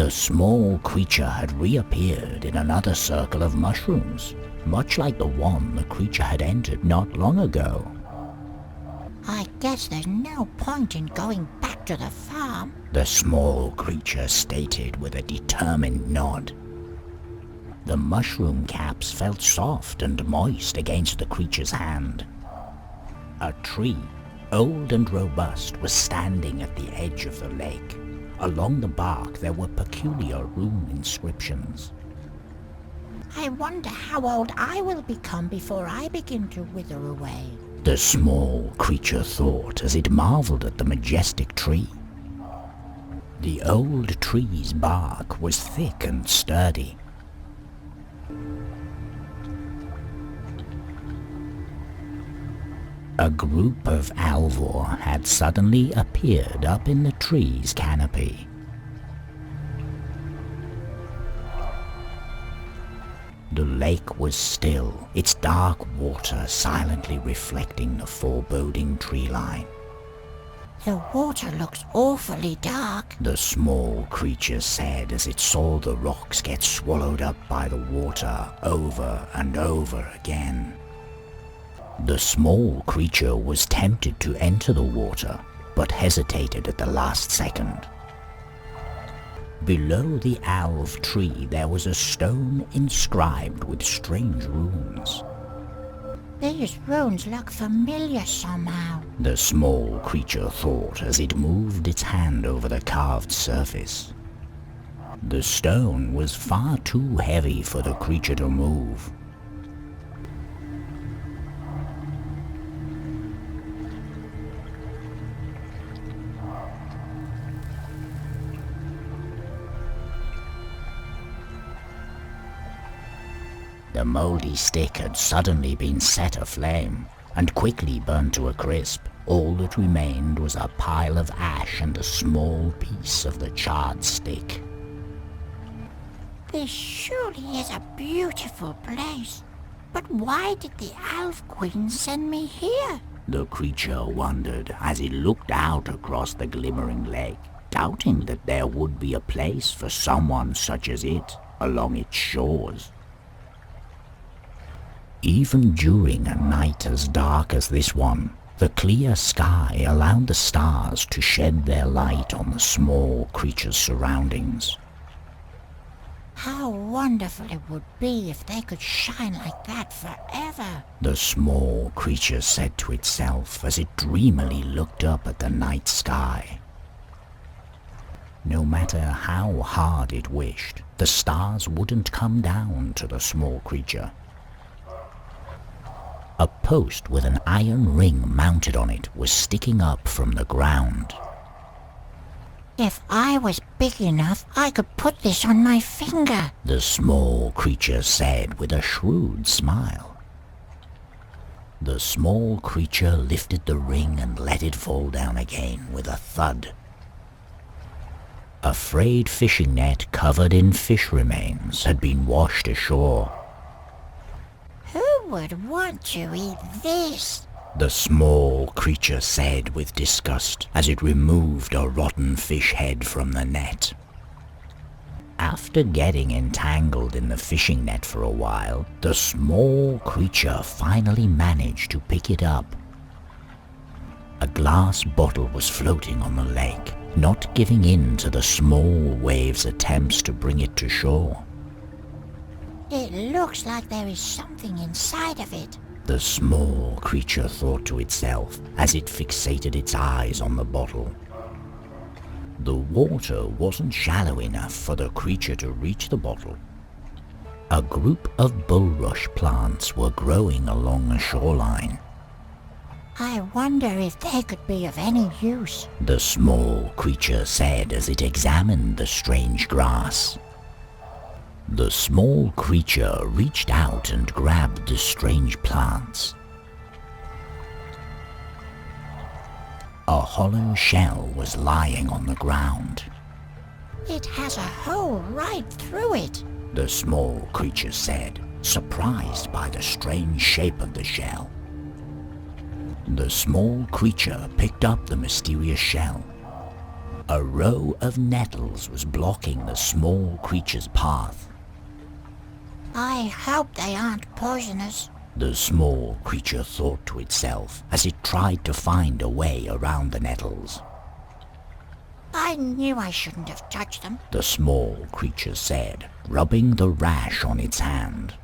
The small creature had reappeared in another circle of mushrooms, much like the one the creature had entered not long ago. I guess there's no point in going back to the farm, the small creature stated with a determined nod. The mushroom caps felt soft and moist against the creature's hand. A tree, old and robust, was standing at the edge of the lake. Along the bark there were peculiar rune inscriptions. I wonder how old I will become before I begin to wither away, the small creature thought as it marveled at the majestic tree. The old tree's bark was thick and sturdy. A group of Alvor had suddenly appeared up in the tree's canopy. The lake was still, its dark water silently reflecting the foreboding tree line. The water looks awfully dark, the small creature said as it saw the rocks get swallowed up by the water over and over again. The small creature was tempted to enter the water, but hesitated at the last second. Below the alv tree there was a stone inscribed with strange runes. These runes look familiar somehow, the small creature thought as it moved its hand over the carved surface. The stone was far too heavy for the creature to move. The moldy stick had suddenly been set aflame and quickly burned to a crisp. All that remained was a pile of ash and a small piece of the charred stick. This surely is a beautiful place, but why did the Elf Queen send me here? The creature wondered as it looked out across the glimmering lake, doubting that there would be a place for someone such as it along its shores. Even during a night as dark as this one, the clear sky allowed the stars to shed their light on the small creature's surroundings. How wonderful it would be if they could shine like that forever, the small creature said to itself as it dreamily looked up at the night sky. No matter how hard it wished, the stars wouldn't come down to the small creature. A post with an iron ring mounted on it was sticking up from the ground. If I was big enough, I could put this on my finger, the small creature said with a shrewd smile. The small creature lifted the ring and let it fall down again with a thud. A frayed fishing net covered in fish remains had been washed ashore. Who would want to eat this? The small creature said with disgust as it removed a rotten fish head from the net. After getting entangled in the fishing net for a while, the small creature finally managed to pick it up. A glass bottle was floating on the lake, not giving in to the small wave's attempts to bring it to shore. It looks like there is something inside of it, the small creature thought to itself as it fixated its eyes on the bottle. The water wasn't shallow enough for the creature to reach the bottle. A group of bulrush plants were growing along the shoreline. I wonder if they could be of any use, the small creature said as it examined the strange grass. The small creature reached out and grabbed the strange plants. A hollow shell was lying on the ground. It has a hole right through it, the small creature said, surprised by the strange shape of the shell. The small creature picked up the mysterious shell. A row of nettles was blocking the small creature's path. I hope they aren't poisonous, the small creature thought to itself as it tried to find a way around the nettles. I knew I shouldn't have touched them, the small creature said, rubbing the rash on its hand.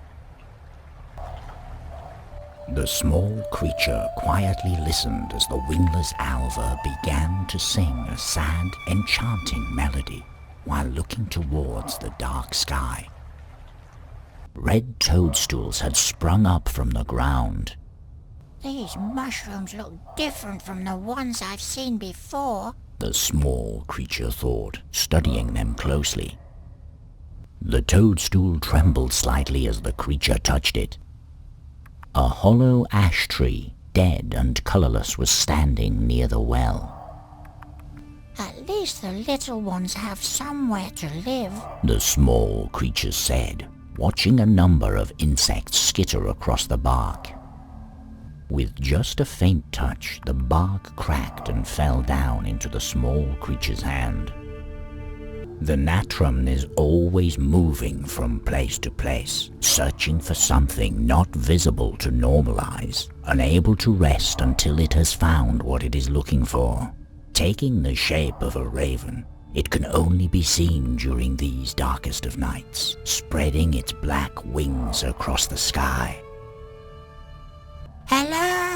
The small creature quietly listened as the wingless alva began to sing a sad, enchanting melody while looking towards the dark sky. Red toadstools had sprung up from the ground. These mushrooms look different from the ones I've seen before, the small creature thought, studying them closely. The toadstool trembled slightly as the creature touched it. A hollow ash tree, dead and colorless, was standing near the well. At least the little ones have somewhere to live, the small creature said, watching a number of insects skitter across the bark. With just a faint touch, the bark cracked and fell down into the small creature's hand. The natrum is always moving from place to place, searching for something not visible to normalize, unable to rest until it has found what it is looking for. Taking the shape of a raven, it can only be seen during these darkest of nights, spreading its black wings across the sky. Hello!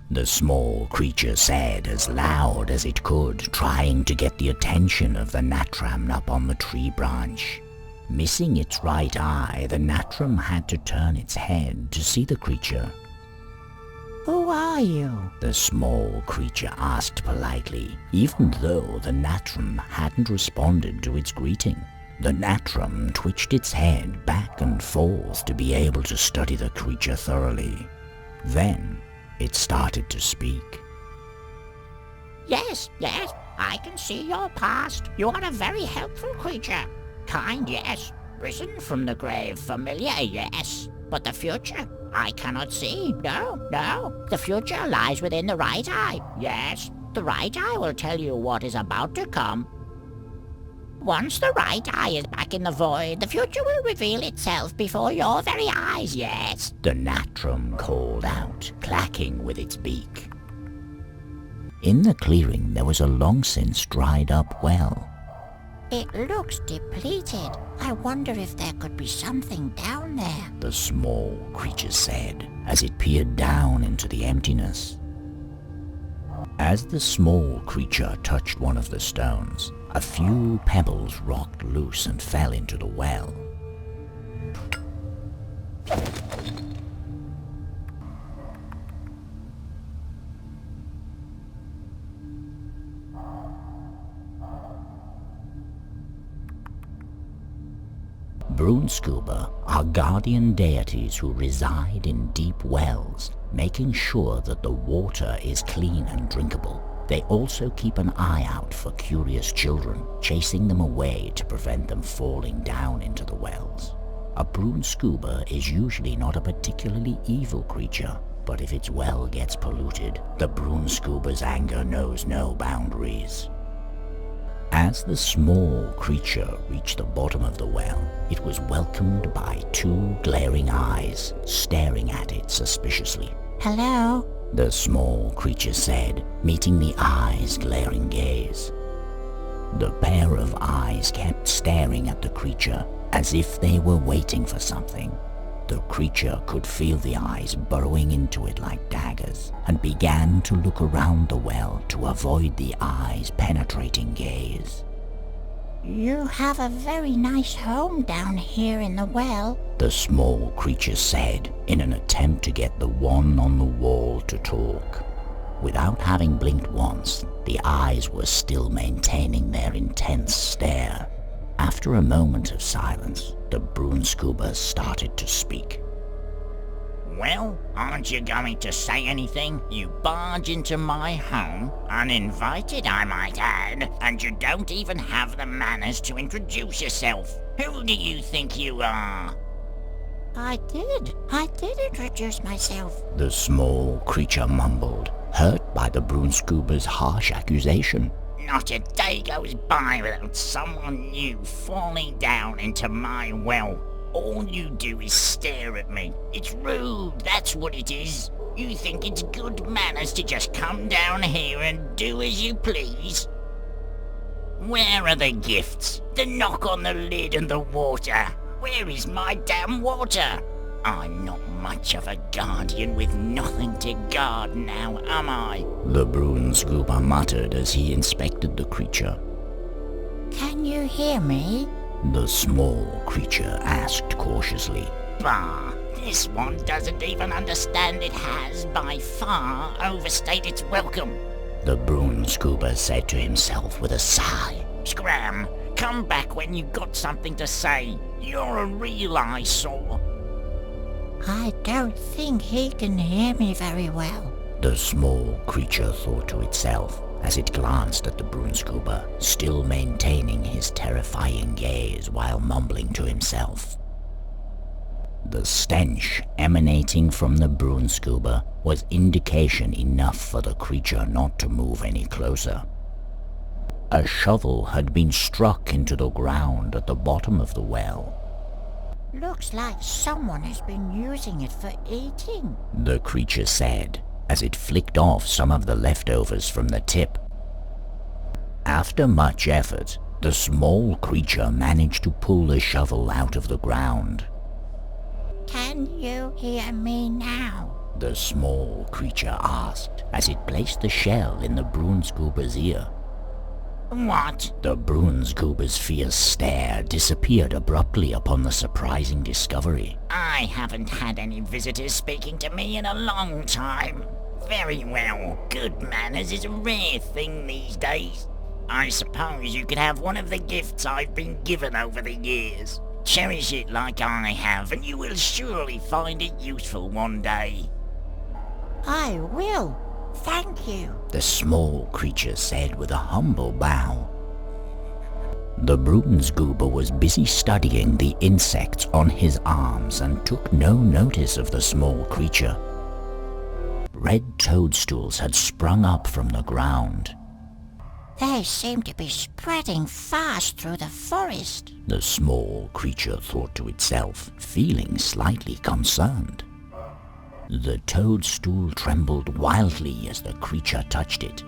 the small creature said as loud as it could, trying to get the attention of the natram up on the tree branch. Missing its right eye, the natram had to turn its head to see the creature. Who are you? the small creature asked politely, even though the natram hadn't responded to its greeting. The natram twitched its head back and forth to be able to study the creature thoroughly. Then it started to speak. Yes, I can see your past. You are a very helpful creature. Kind, yes. Risen from the grave, familiar, yes. But the future, I cannot see. No. The future lies within the right eye. Yes, the right eye will tell you what is about to come. Once the right eye is back in the void, the future will reveal itself before your very eyes, yes. The natram called out, clacking with its beak. In the clearing there was a long-since dried-up well. It looks depleted. I wonder if there could be something down there, the small creature said, as it peered down into the emptiness. As the small creature touched one of the stones, a few pebbles rocked loose and fell into the well. Broonscuba are guardian deities who reside in deep wells, making sure that the water is clean and drinkable. They also keep an eye out for curious children, chasing them away to prevent them falling down into the wells. A Broonscuba is usually not a particularly evil creature, but if its well gets polluted, the Broonscuba's anger knows no boundaries. As the small creature reached the bottom of the well, it was welcomed by two glaring eyes, staring at it suspiciously. Hello? the small creature said, meeting the eyes' glaring gaze. The pair of eyes kept staring at the creature as if they were waiting for something. The creature could feel the eyes burrowing into it like daggers and began to look around the well to avoid the eyes' penetrating gaze. You have a very nice home down here in the well, the small creature said in an attempt to get the one on the wall to talk. Without having blinked once, the eyes were still maintaining their intense stare. After a moment of silence, the Broonscuba started to speak. Well, aren't you going to say anything? You barge into my home, uninvited I might add, and you don't even have the manners to introduce yourself. Who do you think you are? I did introduce myself. The small creature mumbled, hurt by the Broonscuba's harsh accusation. Not a day goes by without someone new falling down into my well. All you do is stare at me. It's rude, that's what it is. You think it's good manners to just come down here and do as you please? Where are the gifts? The knock on the lid and the water? Where is my damn water? I'm not much of a guardian with nothing to guard now, am I? The Broonscooper muttered as he inspected the creature. Can you hear me? The small creature asked cautiously. Bah, this one doesn't even understand it has, by far, overstayed its welcome. The Broonscooper said to himself with a sigh. Scram, come back when you got something to say. You're a real eyesore. I don't think he can hear me very well. The small creature thought to itself as it glanced at the Broonscooper, still maintaining his terrifying gaze while mumbling to himself. The stench emanating from the Broonscooper was indication enough for the creature not to move any closer. A shovel had been struck into the ground at the bottom of the well. Looks like someone has been using it for eating, the creature said as it flicked off some of the leftovers from the tip. After much effort, the small creature managed to pull the shovel out of the ground. Can you hear me now? The small creature asked as it placed the shell in the Broonscooper's ear. What? The Broonscooper's fierce stare disappeared abruptly upon the surprising discovery. I haven't had any visitors speaking to me in a long time. Very well, good manners is a rare thing these days. I suppose you could have one of the gifts I've been given over the years. Cherish it like I have, and you will surely find it useful one day. I will. Thank you. The small creature said with a humble bow. The Broonscooper was busy studying the insects on his arms and took no notice of the small creature. Red toadstools had sprung up from the ground. They seem to be spreading fast through the forest. The small creature thought to itself, feeling slightly concerned. The toadstool trembled wildly as the creature touched it.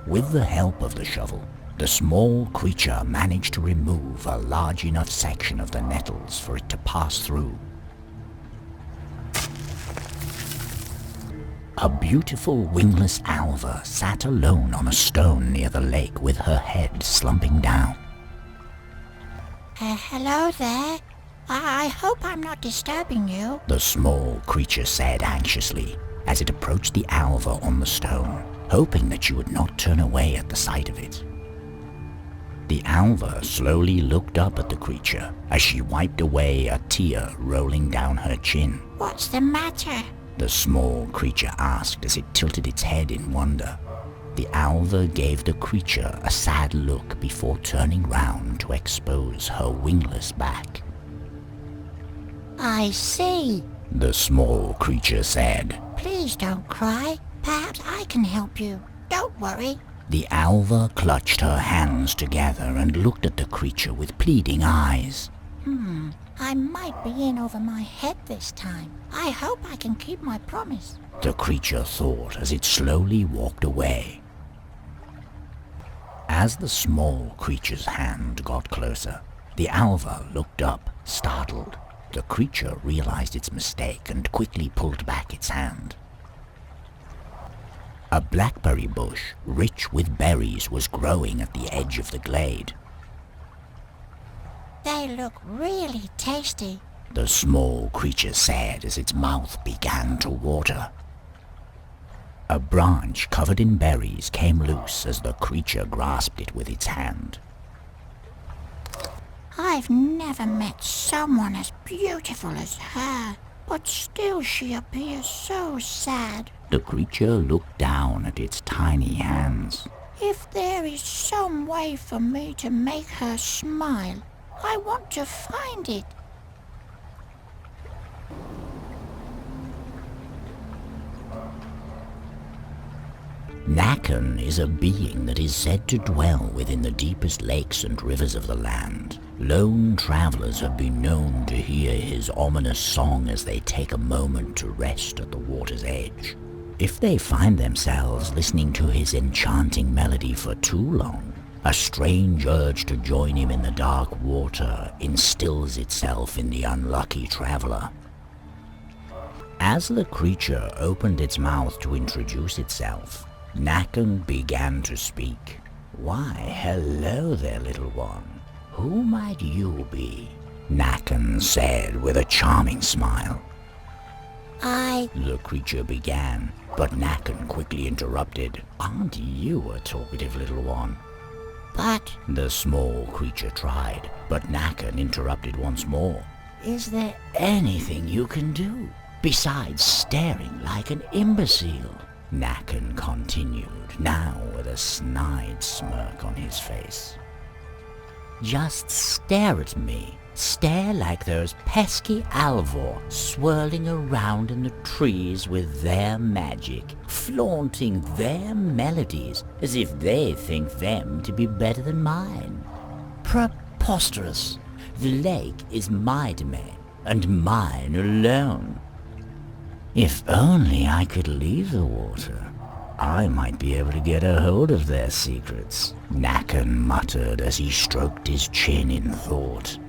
With the help of the shovel, the small creature managed to remove a large enough section of the nettles for it to pass through. A beautiful wingless alva sat alone on a stone near the lake with her head slumping down. Hello there. I hope I'm not disturbing you. The small creature said anxiously as it approached the alva on the stone, hoping that she would not turn away at the sight of it. The alva slowly looked up at the creature as she wiped away a tear rolling down her chin. What's the matter? The small creature asked as it tilted its head in wonder. The alva gave the creature a sad look before turning round to expose her wingless back. I see. The small creature said. Please don't cry. Perhaps I can help you. Don't worry. The alva clutched her hands together and looked at the creature with pleading eyes. I might be in over my head this time. I hope I can keep my promise. The creature thought as it slowly walked away. As the small creature's hand got closer, the alva looked up, startled. The creature realized its mistake and quickly pulled back its hand. A blackberry bush, rich with berries, was growing at the edge of the glade. They look really tasty. The small creature said as its mouth began to water. A branch covered in berries came loose as the creature grasped it with its hand. I've never met someone as beautiful as her, but still she appears so sad. The creature looked down at its tiny hands. If there is some way for me to make her smile, I want to find it. Nakan is a being that is said to dwell within the deepest lakes and rivers of the land. Lone travelers have been known to hear his ominous song as they take a moment to rest at the water's edge. If they find themselves listening to his enchanting melody for too long, a strange urge to join him in the dark water instills itself in the unlucky traveler. As the creature opened its mouth to introduce itself, Nakan began to speak. "Why, hello there, little one. Who might you be?" Nakan said with a charming smile. The creature began, but Nakan quickly interrupted. "Aren't you a talkative little one?" But The small creature tried, but Nakan interrupted once more. "Is there anything you can do besides staring like an imbecile?" Nakan continued, now with a snide smirk on his face. "Just stare at me. Stare like those pesky Alvor swirling around in the trees with their magic, flaunting their melodies as if they think them to be better than mine. Preposterous! The lake is my domain, and mine alone. If only I could leave the water, I might be able to get a hold of their secrets," Nakan muttered as he stroked his chin in thought.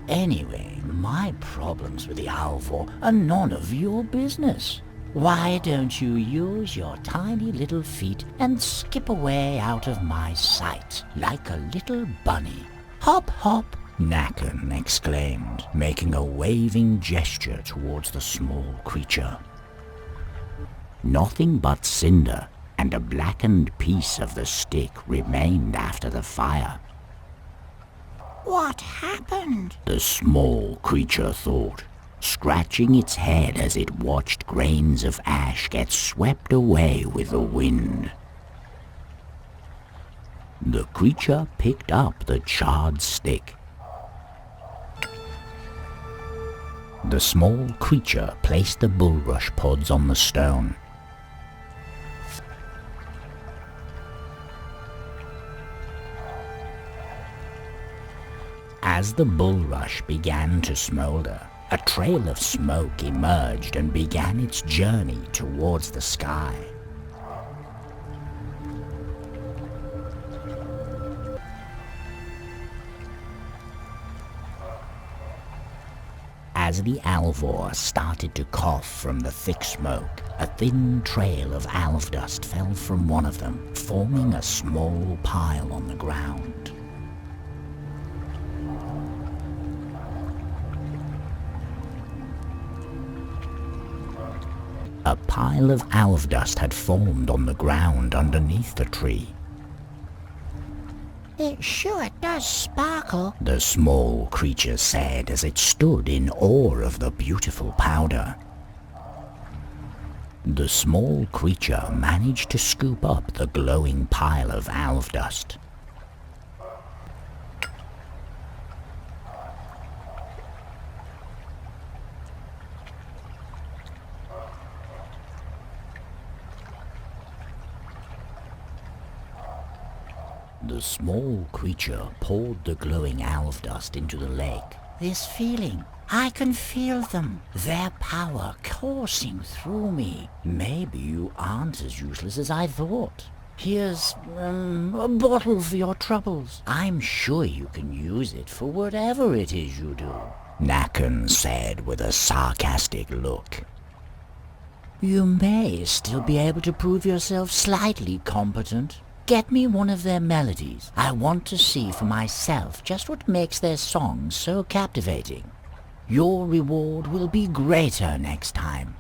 "Anyway, my problems with the Alvor are none of your business. Why don't you use your tiny little feet and skip away out of my sight like a little bunny? Hop, hop!" Nakan exclaimed, making a waving gesture towards the small creature. Nothing but cinder and a blackened piece of the stick remained after the fire. what happened? The small creature thought, scratching its head as it watched grains of ash get swept away with the wind. The creature picked up the charred stick. The small creature placed the bulrush pods on the stone. As the bulrush began to smolder, a trail of smoke emerged and began its journey towards the sky. As the Alvor started to cough from the thick smoke, a thin trail of alv dust fell from one of them, forming a small pile on the ground. A pile of alv dust had formed on the ground underneath the tree. It sure does sparkle. The small creature said as it stood in awe of the beautiful powder. The small creature managed to scoop up the glowing pile of alv dust. The small creature poured the glowing alv dust into the lake. This feeling, I can feel them. Their power coursing through me. Maybe you aren't as useless as I thought. Here's a bottle for your troubles. I'm sure you can use it for whatever it is you do, Nakan said with a sarcastic look. You may still be able to prove yourself slightly competent. Get me one of their melodies. I want to see for myself just what makes their songs so captivating. Your reward will be greater next time.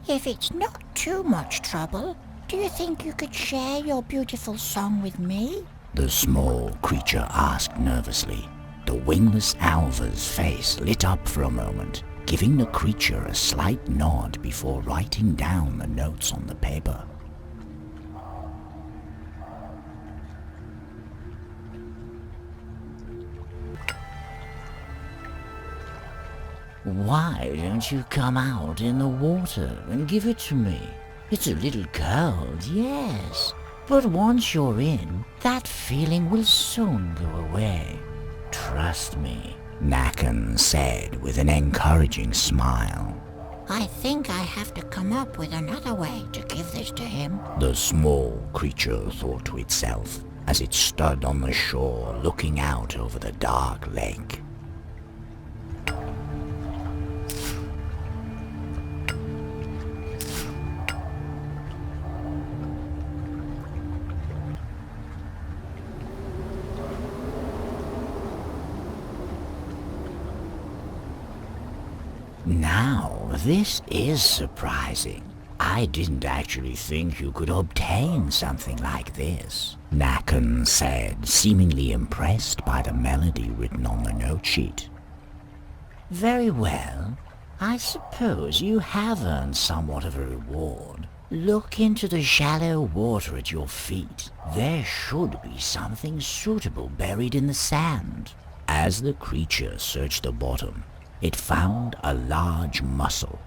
If it's not too much trouble, do you think you could share your beautiful song with me? The small creature asked nervously. The wingless Alva's face lit up for a moment, giving the creature a slight nod before writing down the notes on the paper. Why don't you come out in the water and give it to me? It's a little cold, yes, but once you're in, that feeling will soon go away. Trust me, Nakan said with an encouraging smile. I think I have to come up with another way to give this to him. The small creature thought to itself as it stood on the shore looking out over the dark lake. Now, this is surprising. I didn't actually think you could obtain something like this, Nakan said, seemingly impressed by the melody written on the note sheet. Very well. I suppose you have earned somewhat of a reward. Look into the shallow water at your feet. There should be something suitable buried in the sand. As the creature searched the bottom, it found a large mussel.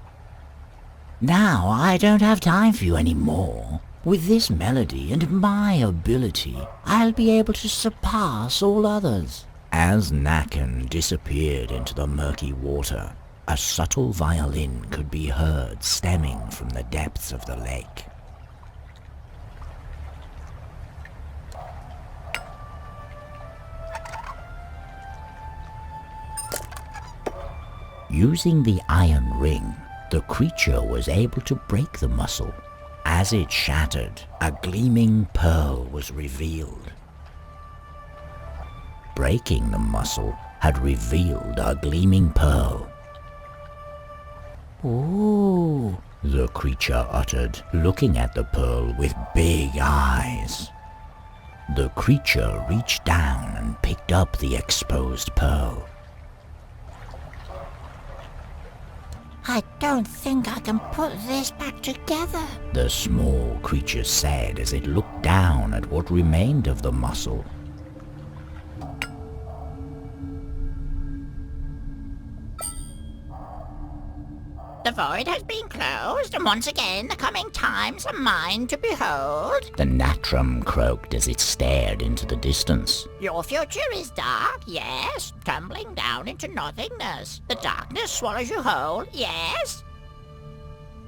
Now I don't have time for you anymore. With this melody and my ability, I'll be able to surpass all others. As Nakan disappeared into the murky water, a subtle violin could be heard stemming from the depths of the lake. Using the iron ring, the creature was able to break the mussel. As it shattered, a gleaming pearl was revealed. Breaking the mussel had revealed a gleaming pearl. "Ooh," the creature uttered, looking at the pearl with big eyes. The creature reached down and picked up the exposed pearl. I don't think I can put this back together, the small creature said as it looked down at what remained of the mussel. The void has been closed, and once again the coming times are mine to behold. The Natrum croaked as it stared into the distance. Your future is dark, yes, tumbling down into nothingness. The darkness swallows you whole, yes.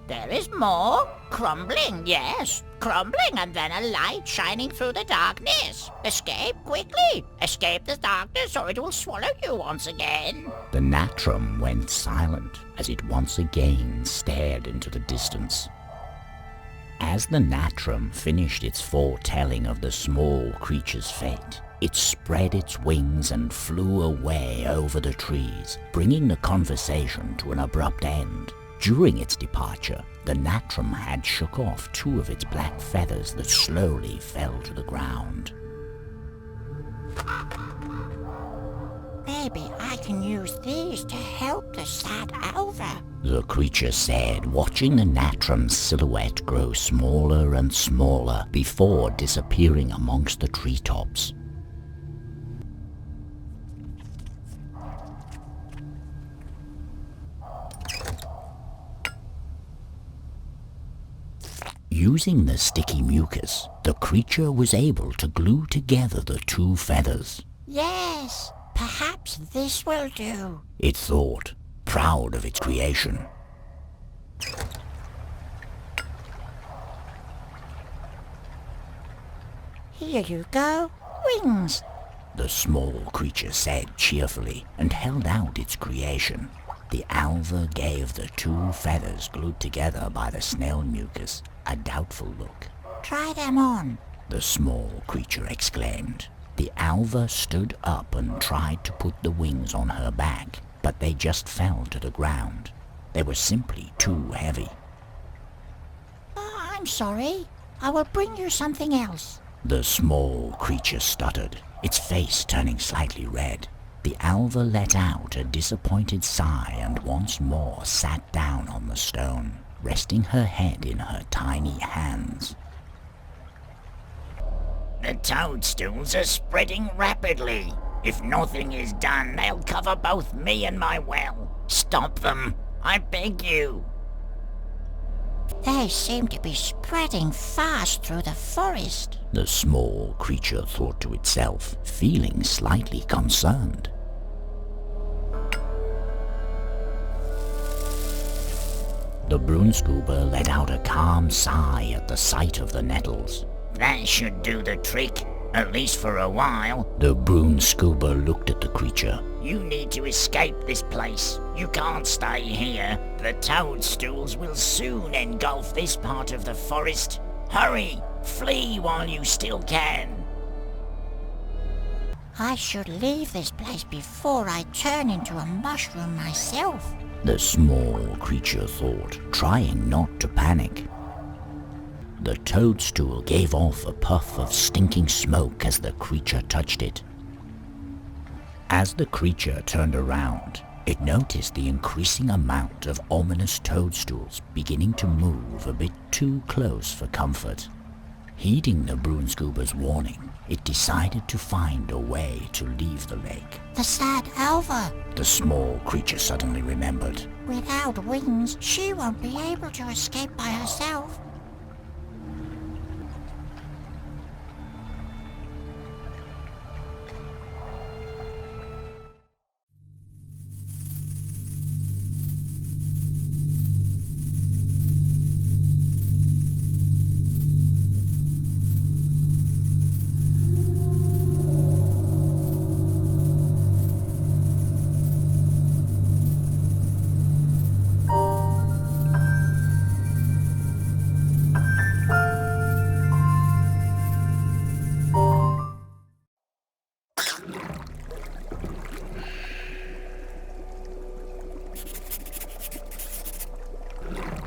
There is more, crumbling, yes, crumbling, and then a light shining through the darkness. Escape quickly, escape the darkness or it will swallow you once again. The Natrum went silent as it once again stared into the distance. As the Natrum finished its foretelling of the small creature's fate, it spread its wings and flew away over the trees, bringing the conversation to an abrupt end. During its departure, the Natrum had shook off 2 of its black feathers that slowly fell to the ground. Maybe I can use these to help the sad Alva, the creature said, watching the Natrum's silhouette grow smaller and smaller before disappearing amongst the treetops. Using the sticky mucus, the creature was able to glue together the 2 feathers. Yes, perhaps this will do, It thought, proud of its creation. Here you go, wings. The small creature said cheerfully and held out its creation. The Alva gave the 2 feathers glued together by the snail mucus a doubtful look. Try them on. The small creature exclaimed. The Alva stood up and tried to put the wings on her back, but they just fell to the ground. They were simply too heavy. Oh, I'm sorry. I will bring you something else. The small creature stuttered, its face turning slightly red. The Alva let out a disappointed sigh and once more sat down on the stone, resting her head in her tiny hands. The toadstools are spreading rapidly. If nothing is done, they'll cover both me and my well. Stop them, I beg you. They seem to be spreading fast through the forest. The small creature thought to itself, feeling slightly concerned. The broomscooper let out a calm sigh at the sight of the nettles. That should do the trick, at least for a while. The broomscooper looked at the creature. You need to escape this place. You can't stay here. The toadstools will soon engulf this part of the forest. Hurry! Flee while you still can. I should leave this place before I turn into a mushroom myself. The small creature thought, trying not to panic. The toadstool gave off a puff of stinking smoke as the creature touched it. As the creature turned around, it noticed the increasing amount of ominous toadstools beginning to move a bit too close for comfort. Heeding the broomscooper's warning, it decided to find a way to leave the lake. The sad Alva. The small creature suddenly remembered. Without wings, she won't be able to escape by herself.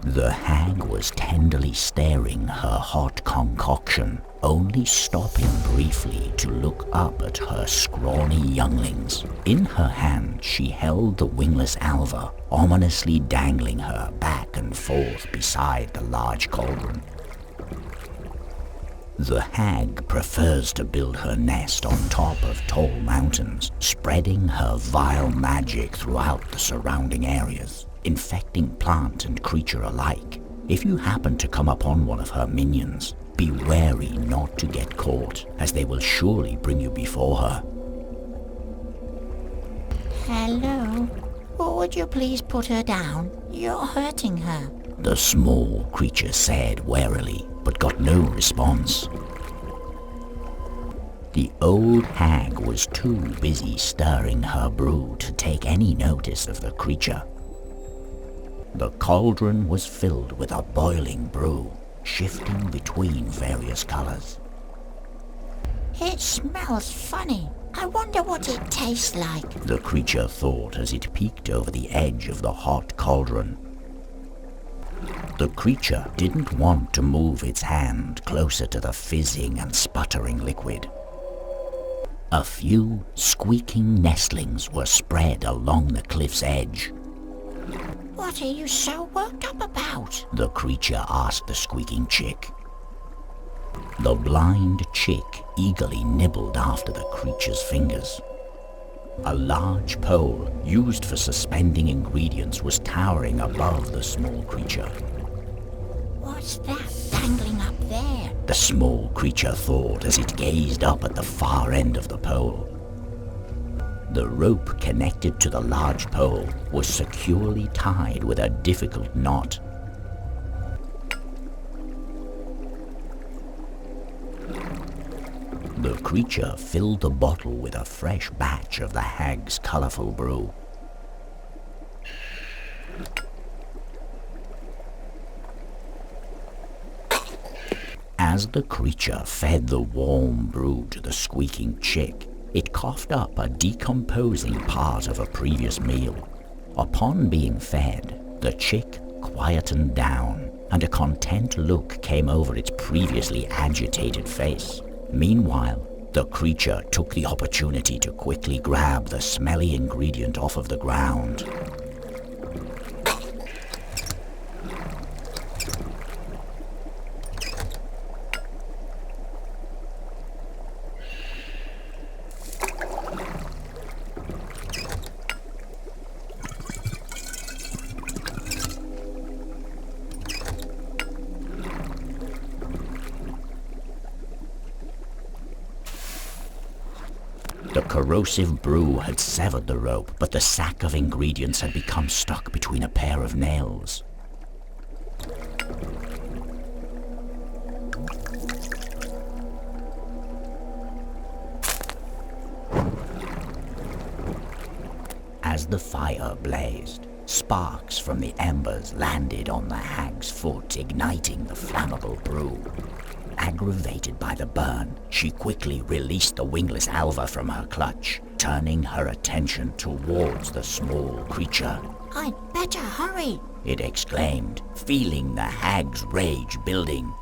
The hag was tenderly staring her hot concoction, only stopping briefly to look up at her scrawny younglings. In her hand she held the wingless Alva, ominously dangling her back and forth beside the large cauldron. The hag prefers to build her nest on top of tall mountains, spreading her vile magic throughout the surrounding areas, infecting plant and creature alike. If you happen to come upon one of her minions, be wary not to get caught, as they will surely bring you before her. Hello? Would you please put her down? You're hurting her. The small creature said warily, but got no response. The old hag was too busy stirring her brew to take any notice of the creature. The cauldron was filled with a boiling brew, shifting between various colors. It smells funny. I wonder what it tastes like. The creature thought as it peeked over the edge of the hot cauldron. The creature didn't want to move its hand closer to the fizzing and sputtering liquid. A few squeaking nestlings were spread along the cliff's edge. What are you so worked up about? The creature asked the squeaking chick. The blind chick eagerly nibbled after the creature's fingers. A large pole used for suspending ingredients was towering above the small creature. What's that dangling up there? The small creature thought as it gazed up at the far end of the pole. The rope connected to the large pole was securely tied with a difficult knot. The creature filled the bottle with a fresh batch of the hag's colorful brew. As the creature fed the warm brew to the squeaking chick, it coughed up a decomposing part of a previous meal. Upon being fed, the chick quietened down, and a content look came over its previously agitated face. Meanwhile, the creature took the opportunity to quickly grab the smelly ingredient off of the ground. The corrosive brew had severed the rope, but the sack of ingredients had become stuck between a pair of nails. As the fire blazed, sparks from the embers landed on the hag's foot, igniting the flammable brew. Aggravated by the burn, she quickly released the wingless Alva from her clutch, turning her attention towards the small creature. I'd better hurry. It exclaimed, feeling the hag's rage building.